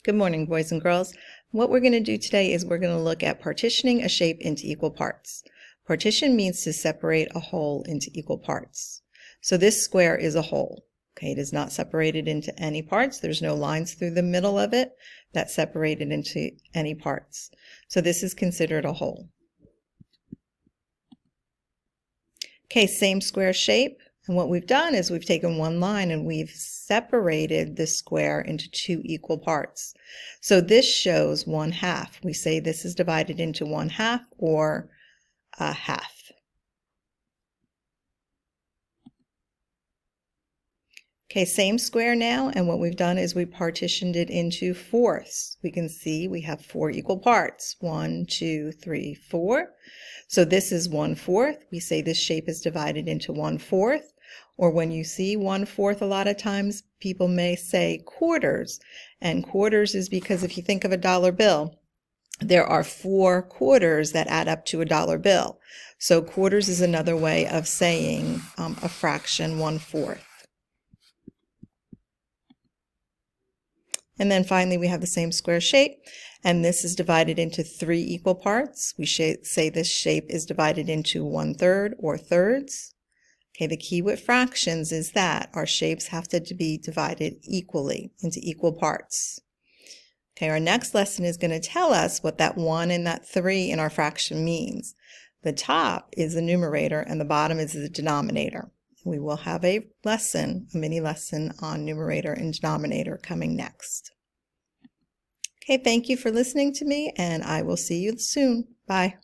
Good morning, boys and girls. What we're going to do today is we're going to look at partitioning a shape into equal parts. Partition means to separate a whole into equal parts. So this square is a whole. Okay, it is not separated into any parts. There's no lines through the middle of it that separate it into any parts. So this is considered a whole. Okay, same square shape. And what we've done is we've taken one line and we've separated this square into two equal parts. So this shows 1/2. We say this is divided into 1/2 or a half. Okay, same square now, and what we've done is we partitioned it into fourths. We can see we have 4 equal parts. 1, 2, 3, 4. So this is 1/4. We say this shape is divided into 1/4. Or when you see 1/4, a lot of times people may say quarters. And quarters is because if you think of a dollar bill, there are 4 quarters that add up to a dollar bill. So quarters is another way of saying a fraction 1/4. And then finally we have the same square shape, and this is divided into 3 equal parts. We say this shape is divided into 1/3 or thirds. Okay, the key with fractions is that our shapes have to be divided equally into equal parts. Okay, our next lesson is going to tell us what that 1 and that 3 in our fraction means. The top is the numerator and the bottom is the denominator. We will have a mini lesson on numerator and denominator coming next. Okay, thank you for listening to me, and I will see you soon. Bye.